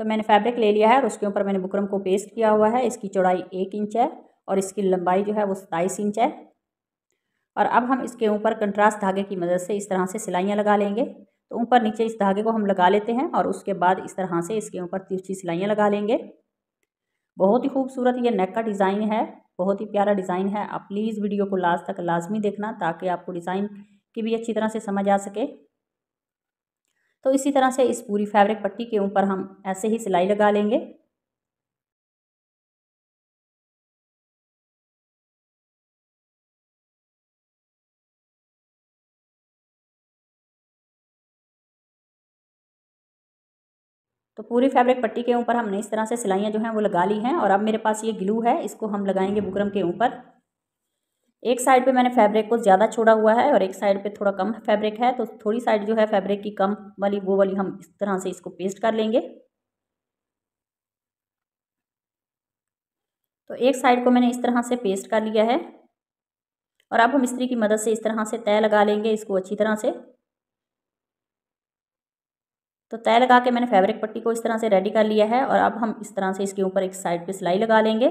तो मैंने फैब्रिक ले लिया है और उसके ऊपर मैंने बुकरम को पेस्ट किया हुआ है। इसकी चौड़ाई 1 इंच है और इसकी लंबाई जो है वो 27 इंच है। और अब हम इसके ऊपर कंट्रास्ट धागे की मदद से इस तरह से सिलाइयाँ लगा लेंगे। तो ऊपर नीचे इस धागे को हम लगा लेते हैं और उसके बाद इस तरह से इसके ऊपर तिरछी सिलाइयाँ लगा लेंगे। बहुत ही खूबसूरत ये नेक का डिज़ाइन है, बहुत ही प्यारा डिज़ाइन है। आप प्लीज़ वीडियो को लास्ट तक लाजमी देखना ताकि आपको डिज़ाइन की भी अच्छी तरह से समझ आ सके। तो इसी तरह से इस पूरी फैब्रिक पट्टी के ऊपर हम ऐसे ही सिलाई लगा लेंगे। तो पूरी फैब्रिक पट्टी के ऊपर हमने इस तरह से सिलाइयाँ जो हैं वो लगा ली हैं और अब मेरे पास ये ग्लू है, इसको हम लगाएंगे बुकरम के ऊपर। एक साइड पे मैंने फैब्रिक को ज़्यादा छोड़ा हुआ है और एक साइड पे थोड़ा कम फैब्रिक है, तो थोड़ी साइड जो है फैब्रिक की कम वाली वो वाली हम इस तरह से इसको पेस्ट कर लेंगे। तो एक साइड को मैंने इस तरह से पेस्ट कर लिया है और अब हम इस्त्री की मदद से इस तरह से तय लगा लेंगे इसको अच्छी तरह से। तो तय लगा के मैंने फैब्रिक पट्टी को इस तरह से रेडी कर लिया है और अब हम इस तरह से इसके ऊपर एक साइड पे सिलाई लगा लेंगे।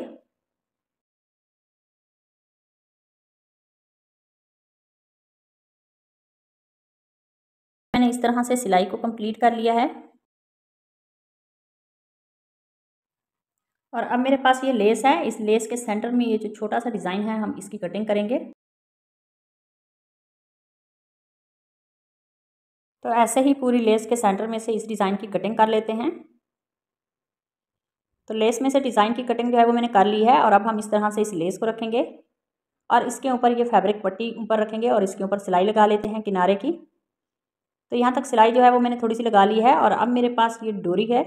मैंने इस तरह से सिलाई को कंप्लीट कर लिया है और अब मेरे पास ये लेस है। इस लेस के सेंटर में ये जो छोटा सा डिज़ाइन है हम इसकी कटिंग करेंगे। तो ऐसे ही पूरी लेस के सेंटर में से इस डिज़ाइन की कटिंग कर लेते हैं। तो लेस में से डिज़ाइन की कटिंग जो है वो मैंने कर ली है और अब हम इस तरह से इस लेस को रखेंगे और इसके ऊपर ये फैब्रिक पट्टी ऊपर रखेंगे और इसके ऊपर सिलाई लगा लेते हैं किनारे की। तो यहाँ तक सिलाई जो है वो मैंने थोड़ी सी लगा ली है और अब मेरे पास ये डोरी है,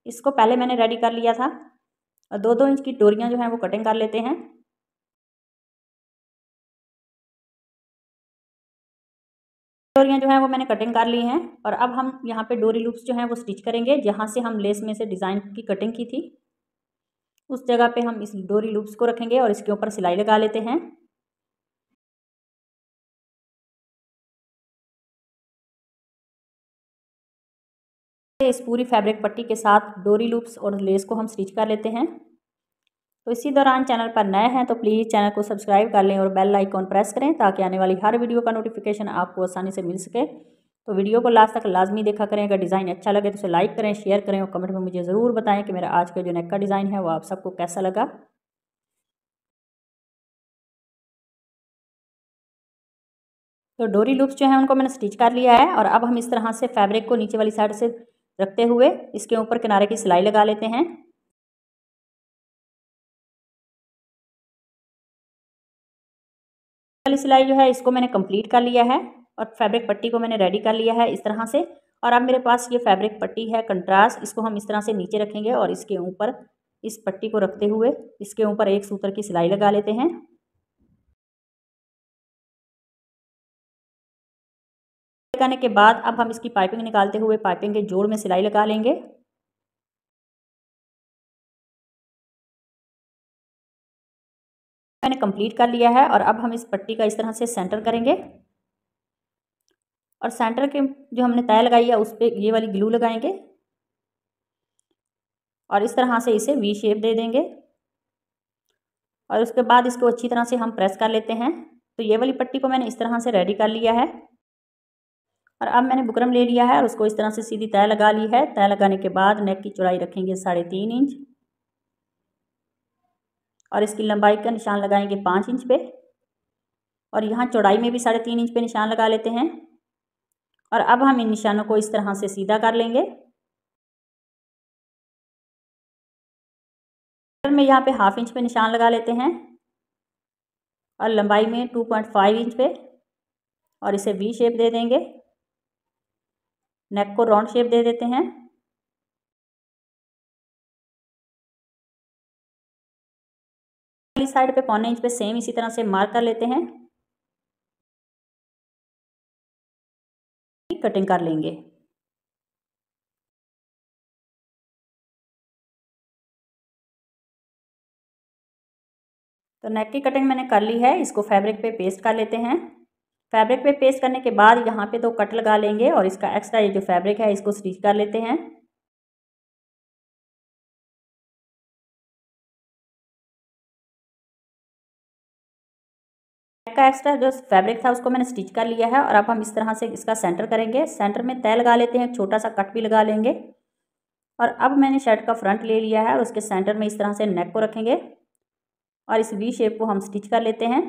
इसको पहले मैंने रेडी कर लिया था और 2-2 इंच की डोरियाँ जो हैं वो कटिंग कर लेते हैं। डोरियाँ जो हैं वो मैंने कटिंग कर ली हैं और अब हम यहाँ पे डोरी लूप्स जो हैं वो स्टिच करेंगे। जहाँ से हम लेस में से डिज़ाइन की कटिंग की थी उस जगह पे हम इस डोरी लूप्स को रखेंगे और इसके ऊपर सिलाई लगा लेते हैं। इस पूरी फैब्रिक पट्टी के साथ डोरी लूप्स और लेस को हम स्टिच कर लेते हैं। तो इसी दौरान चैनल पर नए हैं तो प्लीज़ चैनल को सब्सक्राइब कर लें और बेल आइकॉन प्रेस करें ताकि आने वाली हर वीडियो का नोटिफिकेशन आपको आसानी से मिल सके। तो वीडियो को लास्ट तक लाजमी देखा करें। अगर डिज़ाइन अच्छा लगे तो उसे लाइक करें, शेयर करें और कमेंट में मुझे ज़रूर बताएं कि मेरा आज का जो नेक का डिज़ाइन है वो आप सबको कैसा लगा। तो डोरी लूप्स जो हैं उनको मैंने स्टिच कर लिया है और अब हम इस तरह से फैब्रिक को नीचे वाली साइड से रखते हुए इसके ऊपर किनारे की सिलाई लगा लेते हैं। वाली सिलाई जो है इसको मैंने कंप्लीट कर लिया है और फैब्रिक पट्टी को मैंने रेडी कर लिया है इस तरह से। और अब मेरे पास ये फैब्रिक पट्टी है कंट्रास्ट, इसको हम इस तरह से नीचे रखेंगे और इसके ऊपर इस पट्टी को रखते हुए इसके ऊपर एक सूत्र की सिलाई लगा लेते हैं। लगाने के बाद अब हम इसकी पाइपिंग निकालते हुए पाइपिंग के जोड़ में सिलाई लगा लेंगे। मैंने कंप्लीट कर लिया है और अब हम इस पट्टी का इस तरह से सेंटर करेंगे और सेंटर के जो हमने तय लगाई है उस पर ये वाली ग्लू लगाएंगे और इस तरह से इसे वी शेप दे देंगे और उसके बाद इसको अच्छी तरह से हम प्रेस कर लेते हैं। तो ये वाली पट्टी को मैंने इस तरह से रेडी कर लिया है और अब मैंने बुकरम ले लिया है और उसको इस तरह से सीधी तय लगा ली है। तय लगाने के बाद नेक की चौड़ाई रखेंगे 3.5 इंच और इसकी लंबाई का निशान लगाएंगे 5 इंच पे और यहाँ चौड़ाई में भी 3.5 इंच पे निशान लगा लेते हैं और अब हम इन निशानों को इस तरह से सीधा कर लेंगे। में यहाँ पे 1/2 इंच पे निशान लगा लेते हैं और लंबाई में 2.5 इंच पे और इसे वी शेप दे देंगे। नेक को राउंड शेप दे देते हैं। साइड पे 1/4 इंच पे सेम इसी तरह से मार्क कर लेते हैं, कटिंग कर लेंगे। तो नेक की कटिंग मैंने कर ली है, इसको फैब्रिक पे पेस्ट कर लेते हैं। फैब्रिक पे पेस्ट करने के बाद यहाँ पे 2 कट लगा लेंगे और इसका एक्स्ट्रा ये जो फैब्रिक है इसको स्टिच कर लेते हैं। का एक्स्ट्रा जो फैब्रिक था उसको मैंने स्टिच कर लिया है और अब हम इस तरह से इसका सेंटर करेंगे। सेंटर में तय लगा लेते हैं, छोटा सा कट भी लगा लेंगे। और अब मैंने शर्ट का फ्रंट ले लिया है और उसके सेंटर में इस तरह से नेक को रखेंगे और इस वी शेप को हम स्टिच कर लेते हैं।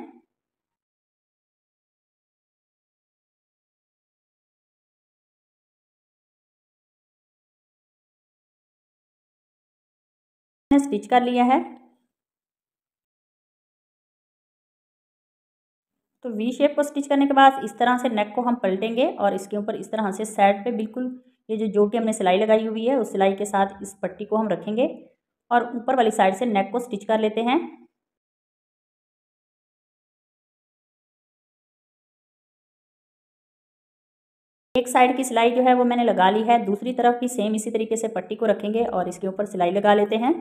मैंने स्टिच कर लिया है। तो वी शेप को स्टिच करने के बाद इस तरह से नेक को हम पलटेंगे और इसके ऊपर इस तरह से साइड पे बिल्कुल ये जो जोटी हमने सिलाई लगाई हुई है उस सिलाई के साथ इस पट्टी को हम रखेंगे और ऊपर वाली साइड से नेक को स्टिच कर लेते हैं। एक साइड की सिलाई जो है वो मैंने लगा ली है, दूसरी तरफ भी सेम इसी तरीके से पट्टी को रखेंगे और इसके ऊपर सिलाई लगा लेते हैं।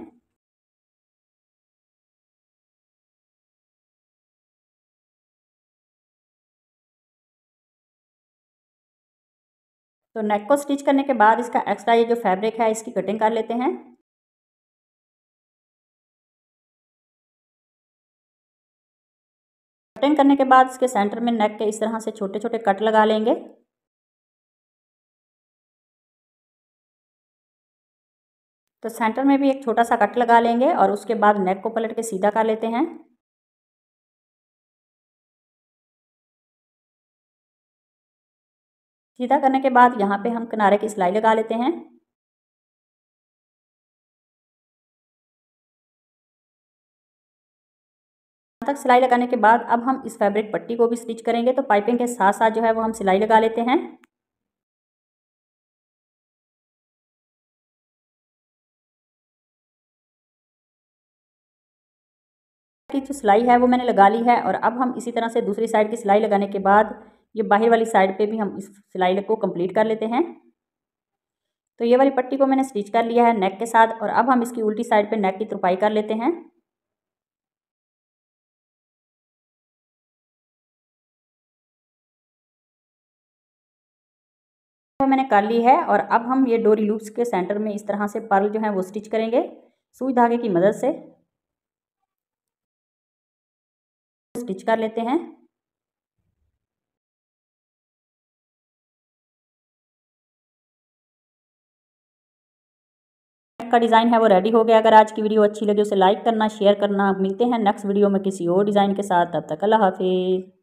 तो नेक को स्टिच करने के बाद इसका एक्स्ट्रा ये जो फैब्रिक है इसकी कटिंग कर लेते हैं। कटिंग करने के बाद इसके सेंटर में नेक के इस तरह से छोटे छोटे कट लगा लेंगे। तो सेंटर में भी एक छोटा सा कट लगा लेंगे और उसके बाद नेक को पलट के सीधा कर लेते हैं। सीधा करने के बाद यहाँ पे हम किनारे की सिलाई लगा लेते हैं। तक सिलाई लगाने के बाद अब हम इस फैब्रिक पट्टी को भी स्टिच करेंगे। तो पाइपिंग के साथ साथ जो है वो हम सिलाई लगा लेते हैं। की जो सिलाई है वो मैंने लगा ली है और अब हम इसी तरह से दूसरी साइड की सिलाई लगाने के बाद ये बाहर वाली साइड पे भी हम इस सिलाई को कंप्लीट कर लेते हैं। तो ये वाली पट्टी को मैंने स्टिच कर लिया है नेक के साथ और अब हम इसकी उल्टी साइड पे नेक की तुरपाई कर लेते हैं। तो मैंने कर ली है और अब हम ये डोरी लूप्स के सेंटर में इस तरह से पर्ल जो है वो स्टिच करेंगे सुई धागे की मदद से। स्टिच कर लेते हैं। का डिज़ाइन है वो रेडी हो गया। अगर आज की वीडियो अच्छी लगी उसे लाइक करना, शेयर करना। मिलते हैं नेक्स्ट वीडियो में किसी और डिज़ाइन के साथ। तब तक अल्लाह हाफिज़।